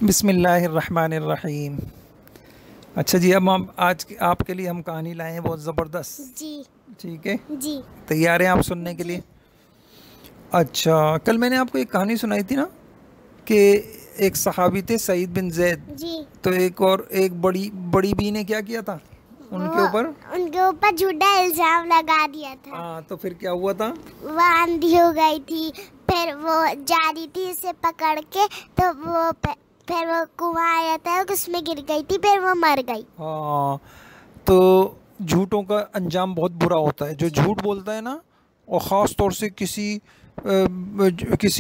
बिस्मिल्लाहिर्रहमानिर्रहीम। अच्छा जी, अब हम आपके लिए हम कहानी लाए हैं बहुत ज़बरदस्त। जी। ठीक है, जी। तैयार हैं आप सुनने के जी। लिए? अच्छा, कल मैंने आपको एक कहानी सुनाई थी ना कि एक सहाबी थे सईद बिन जैद। जी। तो एक बड़ी बड़ी बी ने क्या किया था उनके वो ऊपर? उनके ऊपर झूठा इल्जाम लगा दिया था। हाँ, तो फिर क्या हुआ था? वो अंधी हो गई थी। फिर वो जा रही थी उसे पकड़ के, तो फिर वो कुआं आया था, उसमें गिर गई थी, फिर वो मर गई। हाँ, तो झूठों का अंजाम बहुत बुरा होता है। जो जी। झूठ बोलता है ना, और ख़ास तौर से किसी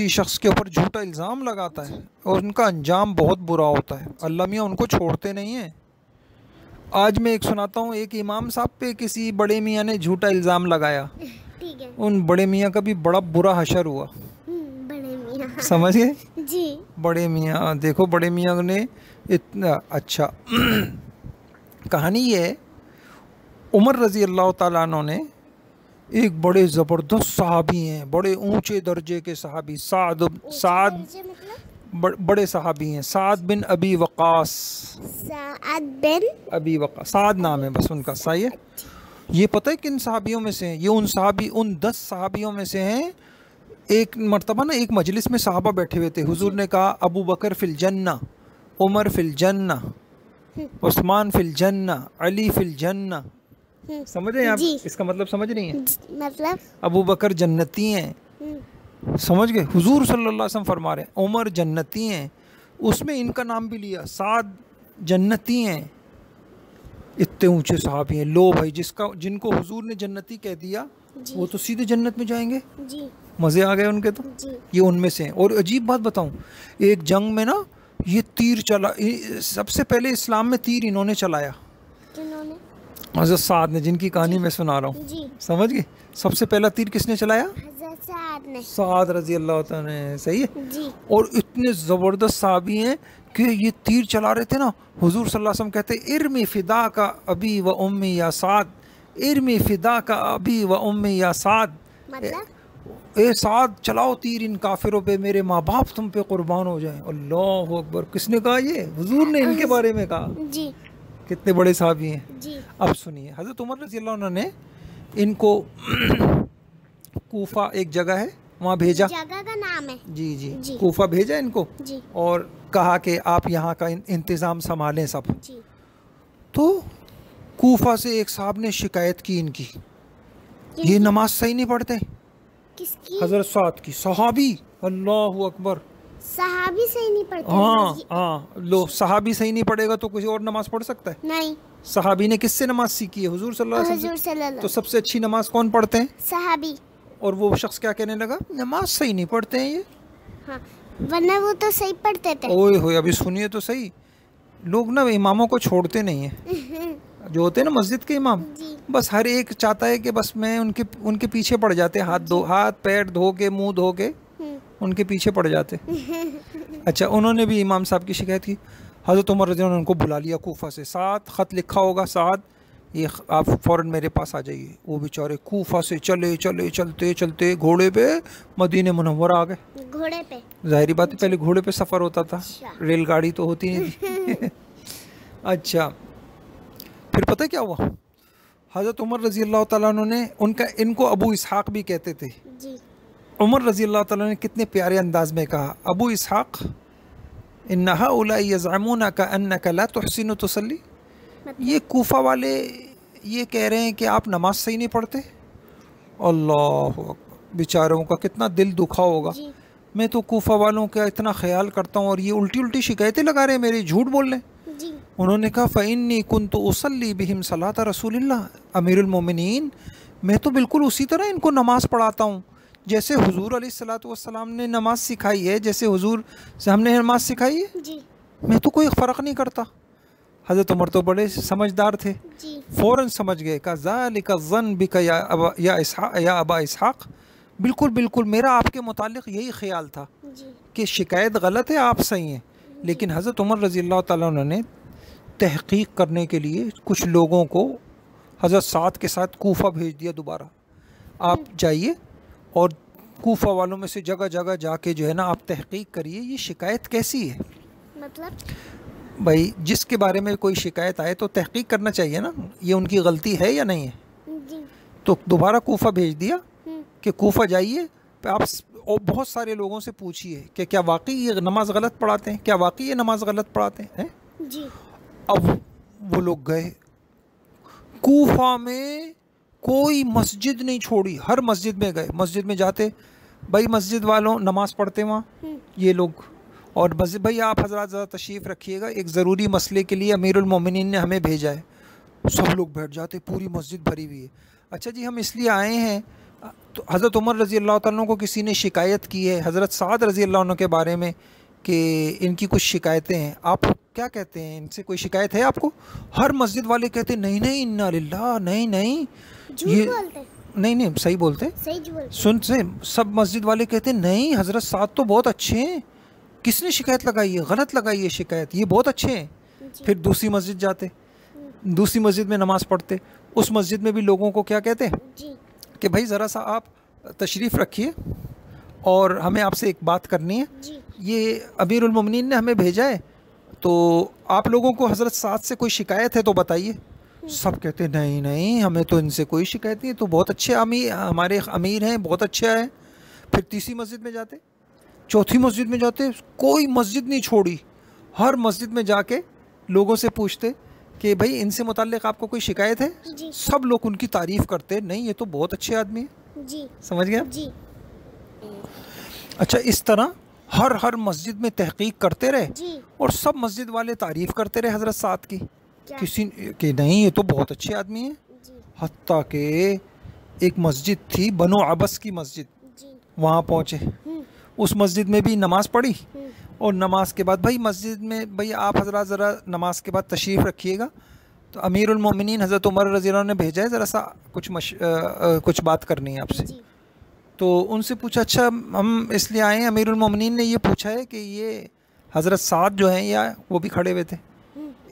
शख्स के ऊपर झूठा इल्ज़ाम लगाता है, जी। और उनका अंजाम बहुत बुरा होता है। जी। अल्लाह मियाँ उनको छोड़ते नहीं हैं। आज मैं एक सुनाता हूँ। एक इमाम साहब पे किसी बड़े मियाँ ने झूठा इल्ज़ाम लगाया। ठीक है। उन बड़े मियाँ का भी बड़ा बुरा हशर हुआ। बड़े मियाँ। समझ गए? जी। बड़े मियाँ देखो, बड़े मियाँ ने इतना अच्छा कहानी ये है। उमर रज़ी अल्लाह ताला अन्हु ने, एक बड़े ज़बरदस्त सहाबी हैं, बड़े ऊंचे दर्जे के सहाबी, साद बड़े सहाबी हैं, साद बिन अबी वक़ास। साद बिन अबी वक़ास, साद नाम है बस उनका, सही है। ये पता है किन सहाबियों में से हैं? ये उन 10 सहाबियों में से हैं। एक मर्तबा ना एक मजलिस में सहाबा बैठे हुए थे। हुजूर ने कहा, अबू बकर फिल जन्ना, उमर फिल जन्ना, उस्मान फिल जन्ना, अली फिल जन्ना। समझ रहे हैं आप? जी। इसका मतलब समझ रही हैं? मतलब अबू बकर जन्नती हैं, समझ गए? हुजूर सल्लल्लाहु अलैहि वसल्लम फरमा रहे हैं उमर जन्नती हैं। उसमें इनका नाम भी लिया, साद जन्नती हैं। इतने ऊंचे साहब हैं। लो भाई, जिनको हुजूर ने जन्नती कह दिया, वो तो सीधे जन्नत में जाएंगे। जी। मज़े आ गए उनके तो। जी। ये उनमें से हैं। और अजीब बात बताऊं, एक जंग में ना ये तीर चला, सबसे पहले इस्लाम में तीर इन्होंने चलाया। किन्होंने? हज़रत साद ने, जिनकी कहानी जी। मैं सुना रहा हूँ। जी। समझ गए? सबसे पहला तीर किसने चलाया? हज़रत साद ने। साद रजी अल्लाह तआला ने, सही है। जी। और इतने ज़बरदस्त साहबी हैं कि ये तीर चला रहे थे ना, हुजूर सल्लल्लाहु अलैहि वसल्लम कहते, इर्मी फ़िदा का अबी व उम्मी या साद, इर्मी फ़िदा का अबी व उम्मी या साद। मतलब? ए साद, चलाओ तीर इन काफिरों पे, मेरे माँ बाप तुम पे कुर्बान हो जाएं। अल्लाह अकबर। किसने कहा? ये हुजूर ने इनके बारे में कहा। जी। कितने बड़े साहबी हैं। जी। अब सुनिए, हज़रत उमर रज़ी अल्लाह अन्हु ने इनको कूफा एक जगह है, वहाँ भेजा। जगह का नाम है? जी जी, जी। कूफा भेजा इनको। जी। और कहा कि आप यहाँ का इंतज़ाम संभालें सब। जी। तो कूफा से एक साहब ने शिकायत की इनकी, ये नमाज सही नहीं पढ़ते। किसकी? हज़रत साद की, सहाबी। अल्लाह अकबर। सहाबी सही नहीं पढ़ते? हाँ हाँ, लो, सहाबी सही नहीं पढ़ेगा तो किसी और नमाज पढ़ सकता है? नहीं। सहाबी ने किससे नमाज सीखी है? हुजूर सल्लल्लाहु अलैहि हुजूर वसल्लम से। सल्लल्लाहु। तो सबसे अच्छी नमाज कौन पढ़ते हैं? सहाबी। और वो शख्स क्या कहने लगा? नमाज सही नहीं पढ़ते हैं ये। हाँ, वरना वो तो सही पढ़ते थे। ओए होए, अभी सुनिए तो सही। लोग ना इमामों को छोड़ते नहीं हैं, जो होते हैं ना मस्जिद के इमाम। जी। बस हर एक चाहता है कि बस मैं उनके उनके पीछे पड़ जाते, हाथ पैर धो के, मुंह धो के उनके पीछे पड़ जाते। अच्छा, उन्होंने भी इमाम साहब की शिकायत की। हज़रत उमर रज़ी अल्लाह ने उनको बुला लिया कूफा से। साथ ख़त लिखा होगा, साथ ये आप फ़ौरन मेरे पास आ जाइए। वो बेचारे कूफा से चले चले चलते चलते घोड़े पे मदीने मुनव्वरा आ गए। घोड़े पे? ज़ाहिरी बात है, पहले घोड़े पे सफ़र होता था, अच्छा। रेलगाड़ी तो होती नहीं थी। अच्छा, फिर पता है क्या हुआ? हज़रत उमर रज़ी अल्लाह ताला अन्हु ने इनको अबू इसहाक़ भी कहते थे। जी। उमर रज़ी अल्लाह ताला ने कितने प्यारे अंदाज में कहा, अबू इसहाक़, इन्ना हाउलाई यज़अमूना का अन्नका ला तुहसिनु तुसल्ली। ये कूफा वाले ये कह रहे हैं कि आप नमाज सही नहीं पढ़ते। अल्लाह अकबर। बेचारों का कितना दिल दुखा होगा। जी। मैं तो कूफा वालों का इतना ख्याल करता हूँ, और ये उल्टी उल्टी शिकायतें लगा रहे हैं, मेरी झूठ बोल रहे हैं। जी। उन्होंने कहा, फ़इन्नी कुन्तु उसल्ली बिहिम सलात रसूलिल्लाह अमीरुल मोमिनीन। मैं तो बिल्कुल उसी तरह इनको नमाज पढ़ाता हूँ जैसे हुजूर अलैहिस्सलातु वस्सलाम ने नमाज सिखाई है, जैसे हुजूर से हमने नमाज सिखाई है। जी। मैं तो कोई फ़र्क नहीं करता। हज़रत उमर तो बड़े समझदार थे, जी। फ़ौरन समझ गए। कहा, ज़ालिका ज़न बिका या अबा इसहाक़। बिल्कुल बिल्कुल मेरा आपके मुतालिक यही ख्याल था जी। कि शिकायत गलत है, आप सही हैं। लेकिन हज़रत उमर रज़ी अल्लाह ताला अन्हु ने तहक़ीक़ करने के लिए कुछ लोगों को हज़रत साद के साथ कूफा भेज दिया दोबारा। आप जाइए और कूफा वालों में से जगह जगह जाके जो है ना, आप तहक़ीक़ करिए ये शिकायत कैसी है। मतलब भाई जिसके बारे में कोई शिकायत आए तो तहकीक करना चाहिए ना, ये उनकी गलती है या नहीं है। जी। तो दोबारा कूफा भेज दिया हम्म। कि कूफा जाइए, आप और बहुत सारे लोगों से पूछिए कि क्या वाकई ये नमाज गलत पढ़ाते हैं, क्या वाकई ये नमाज गलत पढ़ाते हैं। जी। अब वो लोग गए कूफा में, कोई मस्जिद नहीं छोड़ी, हर मस्जिद में गए। मस्जिद में जाते, भाई मस्जिद वालों नमाज पढ़ते वहाँ ये लोग, और मस्जिद भाई आप हजरात ज़रा तशरीफ़ रखिएगा, एक ज़रूरी मसले के लिए अमीरुल मोमिनीन ने हमें भेजा है। सब लोग बैठ जाते, पूरी मस्जिद भरी हुई है। अच्छा जी हम इसलिए आए हैं, तो हज़रत उमर रज़ी अल्लाह तआला को किसी ने शिकायत की है हज़रत साद रज़ी अल्लाह अन्हु के बारे में कि इनकी कुछ शिकायतें हैं, आप क्या कहते हैं, इनसे कोई शिकायत है आपको? हर मस्जिद वाले कहते नहीं नहीं इन्ना लिल्लाह, नहीं नहीं झूठ बोलते, नहीं नहीं सही बोलते, सही बोलते। सुन से सब मस्जिद वाले कहते नहीं हज़रत साद तो बहुत अच्छे हैं, किसने शिकायत लगाई है, गलत लगाई है शिकायत, ये बहुत अच्छे हैं। फिर दूसरी मस्जिद जाते, दूसरी मस्जिद में नमाज़ पढ़ते, उस मस्जिद में भी लोगों को क्या कहते हैं कि भाई ज़रा सा आप तशरीफ़ रखिए और हमें आपसे एक बात करनी है, ये अमीरुल मोमिनीन ने हमें भेजा है, तो आप लोगों को हज़रत साद से कोई शिकायत है तो बताइए। सब कहते नहीं नहीं हमें तो इनसे कोई शिकायत नहीं, तो बहुत अच्छे अमीर हमारे अमीर हैं, बहुत अच्छा है। फिर तीसरी मस्जिद में जाते, चौथी मस्जिद में जाते, कोई मस्जिद नहीं छोड़ी, हर मस्जिद में जाके लोगों से पूछते कि भाई इनसे मुताल्लिक़ आपको कोई शिकायत है। सब लोग उनकी तारीफ़ करते, नहीं ये तो बहुत अच्छे आदमी हैं जी। समझ गया जी। अच्छा इस तरह हर मस्जिद में तहकीक करते रहे जी। और सब मस्जिद वाले तारीफ़ करते रहे हज़रत साद की, क्या? किसी कि नहीं ये तो बहुत अच्छे आदमी हैं। हत्ता के एक मस्जिद थी बनो अबस की मस्जिद, वहाँ पहुँचे, उस मस्जिद में भी नमाज़ पढ़ी, और नमाज के बाद भाई मस्जिद में भाई आप हज़रात ज़रा नमाज के बाद तशरीफ़ रखिएगा, तो अमीरुल मोमिनीन हज़रत उमर रज़ी अल्लाह ने भेजा है ज़रा सा कुछ बात करनी है आपसे। तो उनसे पूछा अच्छा हम इसलिए आए हैं, अमीरुल मोमिनीन ने ये पूछा है कि ये हज़रत साद जो हैं या वो भी खड़े हुए थे,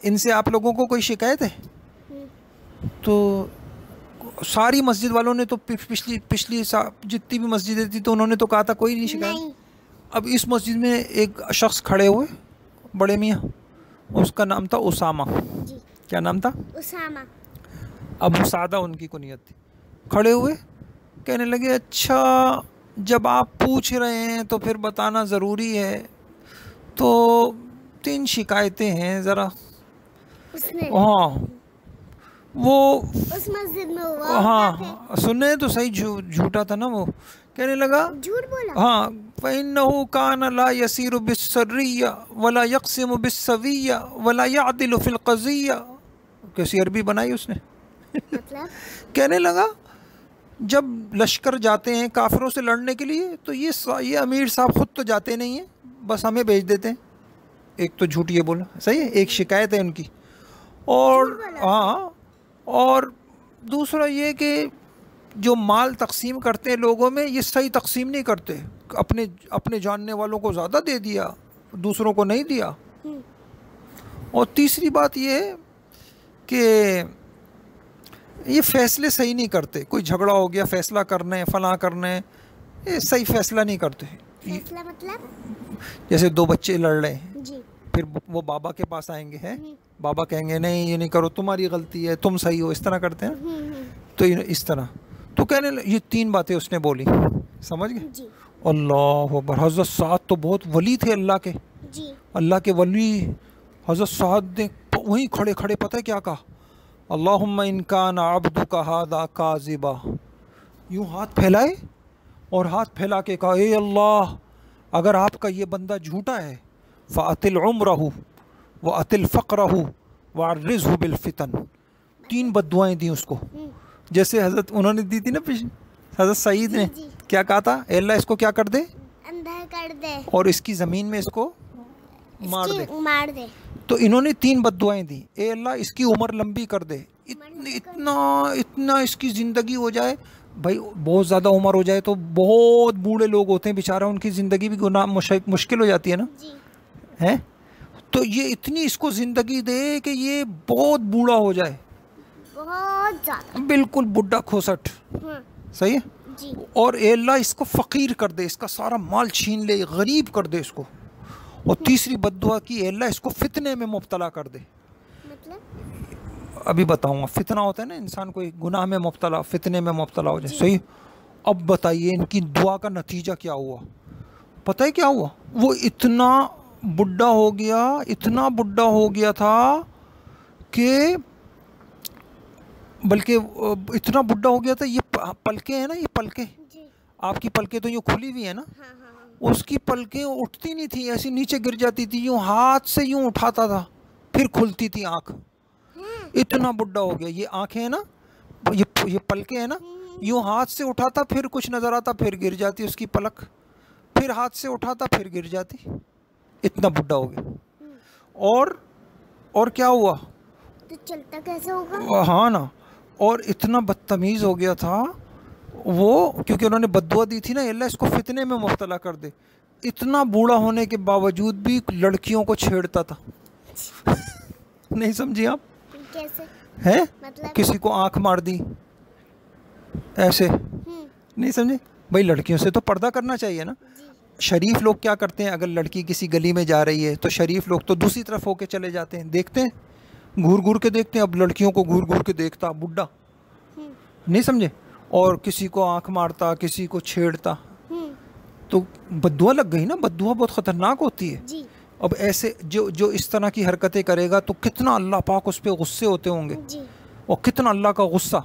इनसे आप लोगों को कोई शिकायत है? तो सारी मस्जिद वालों ने तो पिछली जितनी भी मस्जिदें थी तो उन्होंने तो कहा था कोई नहीं शिकायत। अब इस मस्जिद में एक शख्स खड़े हुए बड़े मियाँ, उसका नाम था उसामा। क्या नाम था? उसामा। अबू सादा उनकी कुनियत थी। खड़े हुए कहने लगे अच्छा जब आप पूछ रहे हैं तो फिर बताना ज़रूरी है, तो 3 शिकायतें हैं ज़रा। हाँ वो उस मस्जिद में हुआ। हाँ सुनने तो सही, झूठा था ना वो। कहने लगा झूठ बोला। हाँ फ़इन्नहु कान ला यसीरु बिस्सर्रिय्या वला यक़सिमु बिस्सविय्या वला यअदिलु फ़िल क़ज़िय्या। कैसी अरबी बनाई उसने। मतलब कहने लगा जब लश्कर जाते हैं काफिरों से लड़ने के लिए तो ये अमीर साहब खुद तो जाते नहीं हैं, बस हमें भेज देते हैं। एक तो झूठ ये बोला, सही है, एक शिकायत है उनकी। और हाँ, और दूसरा ये कि जो माल तकसीम करते हैं लोगों में, ये सही तकसीम नहीं करते, अपने जानने वालों को ज़्यादा दे दिया, दूसरों को नहीं दिया। और तीसरी बात ये है कि ये फ़ैसले सही नहीं करते, कोई झगड़ा हो गया फ़ैसला करने फलां करने, ये सही फ़ैसला नहीं करते। फैसला मतलब जैसे 2 बच्चे लड़ रहे हैं, जी। फिर वो बाबा के पास आएंगे, हैं बाबा कहेंगे नहीं ये नहीं करो, तुम्हारी गलती है, तुम सही हो, इस तरह करते हैं। तो इस तरह तो कहने ये 3 बातें उसने बोली, समझ गए। अल्लाह अकबर। हज़रत साद तो बहुत वली थे अल्लाह के, अल्लाह के वली। हज़रत साद ने वहीं खड़े खड़े पता है क्या कहा? अल्लाहुम्मा इन कान अब्दुका हादा काज़िबा। यूँ हाथ फैलाए और हाथ फैला के कहा ए अल्लाह अगर आपका ये बंदा झूठा है फ़अतिल उम्रहु व अतिल फ़क़रहु व अर्रिज़हु बिल फ़ितन। 3 बद्दुआएँ दी उसको, जैसे हज़रत उन्होंने दी थी ना हज़रत सईद ने क्या कहा था, ए अल्लाह इसको क्या कर दे, अंधा कर दे, और इसकी ज़मीन में इसको मार दे। तो इन्होंने 3 बद्दुआएँ दी, ए अल्लाह इसकी उम्र लंबी कर दे, इतना इसकी ज़िंदगी हो जाए, भाई बहुत ज़्यादा उम्र हो जाए तो बहुत बूढ़े लोग होते हैं बेचारा, उनकी ज़िंदगी भी मुश्किल हो जाती है ना, हैं। तो ये इतनी इसको ज़िंदगी दे कि ये बहुत बूढ़ा हो जाए, बहुत ज़्यादा, बिल्कुल बुढ़ा खोसट, सही है जी। और ए अल्लाह इसको फ़कीर कर दे, इसका सारा माल छीन ले, गरीब कर दे इसको, और तीसरी बद्दुआ की, अल्लाह इसको फितने में मुब्तला कर दे। मतलब अभी बताऊंगा। फितना होता है ना, इंसान कोई गुनाह में मुब्तला, फितने में मुब्तला हो जाए। सही। अब बताइए इनकी दुआ का नतीजा क्या हुआ? पता है क्या हुआ? वो इतना बुढ़ा हो गया, इतना बुढ़ा हो गया था कि, बल्कि इतना बुढ़ा हो गया था, ये पलके हैं ना, ये पलके, आपकी पलके तो यूँ खुली हुई है ना, उसकी पलकें उठती नहीं थी, ऐसी नीचे गिर जाती थी, यूँ हाथ से यूँ उठाता था फिर खुलती थी आँख। इतना बुढ़ा हो गया। ये आँखें हैं ना, ये पलकें हैं ना, यूँ हाथ से उठाता फिर कुछ नज़र आता, फिर गिर जाती उसकी पलक, फिर हाथ से उठाता फिर गिर जाती। इतना बुढ़ा हो गया। और क्या हुआ? तो चलता कैसे होगा? हाँ ना। और इतना बदतमीज़ हो गया था वो, क्योंकि उन्होंने बद्दुआ दी थी ना, अल्लाह इसको फितने में मुब्तला कर दे। इतना बूढ़ा होने के बावजूद भी लड़कियों को छेड़ता था। नहीं समझी आप? कैसे है? मतलब? किसी को आंख मार दी ऐसे। नहीं समझे? भाई लड़कियों से तो पर्दा करना चाहिए ना। शरीफ लोग क्या करते हैं, अगर लड़की किसी गली में जा रही है तो शरीफ लोग तो दूसरी तरफ होके चले जाते हैं, देखते हैं, घूर घूर के देखते हैं। अब लड़कियों को घूर घूर के देखता बुढ़ा। नहीं समझे? और किसी को आंख मारता, किसी को छेड़ता, तो बद्दुआ लग गई ना। बद्दुआ बहुत ख़तरनाक होती है जी। अब ऐसे जो इस तरह की हरकतें करेगा तो कितना अल्लाह पाक उस पर गुस्से होते होंगे जी। और कितना अल्लाह का गुस्सा।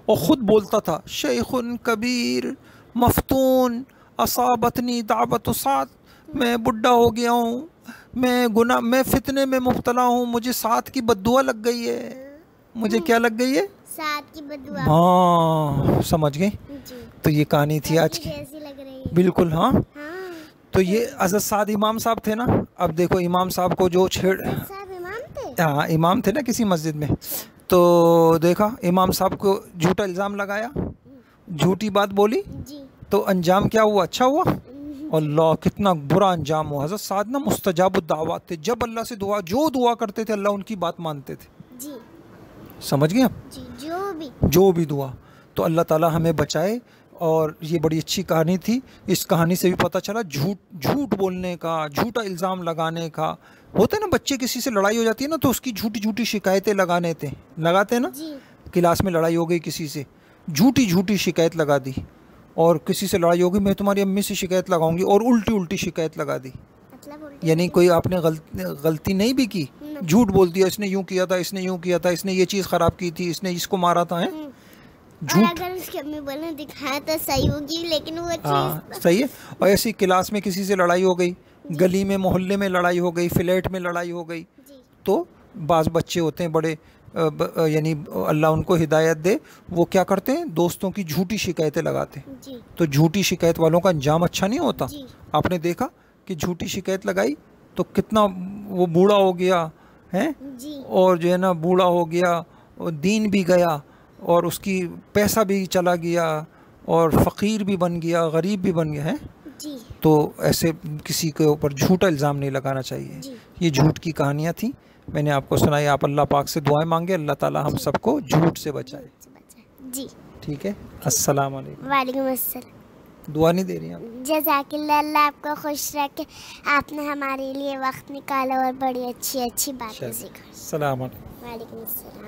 और ख़ुद बोलता था, शेखुन कबीर मफ्तून असाबतनी दावत सात, मैं बुढ़ा हो गया हूँ, मैं फितने में मुब्तला हूँ, मुझे सात की बद्दुआ लग गई है। मुझे क्या लग गई है? सात की बद्दुआ। हाँ समझ गई। तो ये कहानी थी आज की। कैसी लग रही है? बिल्कुल। हाँ। हाँ। तो ये हज़रत साद इमाम साहब थे ना। अब देखो इमाम साहब को जो छेड़, साहब इमाम थे? हाँ इमाम थे ना किसी मस्जिद में। तो देखा इमाम साहब को झूठा इल्ज़ाम लगाया, झूठी बात बोली, तो अंजाम क्या हुआ? अच्छा हुआ। अल्लाह कितना बुरा अंजाम हुआ। हज़रत साद ना मुस्तजाबुद दावत थे, जब अल्लाह से दुआ, जो दुआ करते थे अल्लाह उनकी बात मानते थे। जी। समझ गए आप? जी। जो भी दुआ। तो अल्लाह ताला हमें बचाए। और ये बड़ी अच्छी कहानी थी। इस कहानी से भी पता चला झूठ बोलने का, झूठा इल्ज़ाम लगाने का। होता है ना, बच्चे किसी से लड़ाई हो जाती है ना तो उसकी झूठी शिकायतें लगाते हैं ना। क्लास में लड़ाई हो गई किसी से, झूठी शिकायत लगा दी। और किसी से लड़ाई हो गई, मैं तुम्हारी अम्मी से शिकायत लगाऊंगी, और उल्टी शिकायत लगा दी। यानी कोई आपने गलती नहीं भी की, झूठ बोल दिया, इसने यूँ किया था, इसने यूँ किया था, इसने ये चीज़ ख़राब की थी, इसने इसको मारा था। है झूठ। अगर उसकी अम्मी बोले दिखाया तो सही होगी, लेकिन वो चीज़ सही है। और ऐसी क्लास में किसी से लड़ाई हो गई, गली में मोहल्ले में लड़ाई हो गई, फ्लैट में लड़ाई हो गई, तो बाज़ बच्चे होते हैं बड़े, यानी अल्लाह उनको हिदायत दे, वो क्या करते हैं, दोस्तों की झूठी शिकायतें लगाते हैं। तो झूठी शिकायत वालों का अंजाम अच्छा नहीं होता। आपने देखा कि झूठी शिकायत लगाई तो कितना वो बूढ़ा हो गया है, और जो है ना बूढ़ा हो गया, और दीन भी गया, और उसकी पैसा भी चला गया, और फ़कीर भी बन गया, गरीब भी बन गया है। तो ऐसे किसी के ऊपर झूठा इल्ज़ाम नहीं लगाना चाहिए। ये झूठ की कहानियाँ थी, मैंने आपको सुनाई। आप अल्लाह पाक से दुआएं मांगे, अल्लाह ताला हम सबको झूठ से बचाए। जी ठीक है। अस्सलाम वालेकुम। वालेकुम अस्सलाम। दुआ नहीं दे रही आप? जज़ाकिल्लाह, अल्लाह आपको खुश रखे। आपने हमारे लिए वक्त निकाला और बड़ी अच्छी बातें सिखाई। अस्सलाम वालेकुम। वालेकुम अस्सलाम।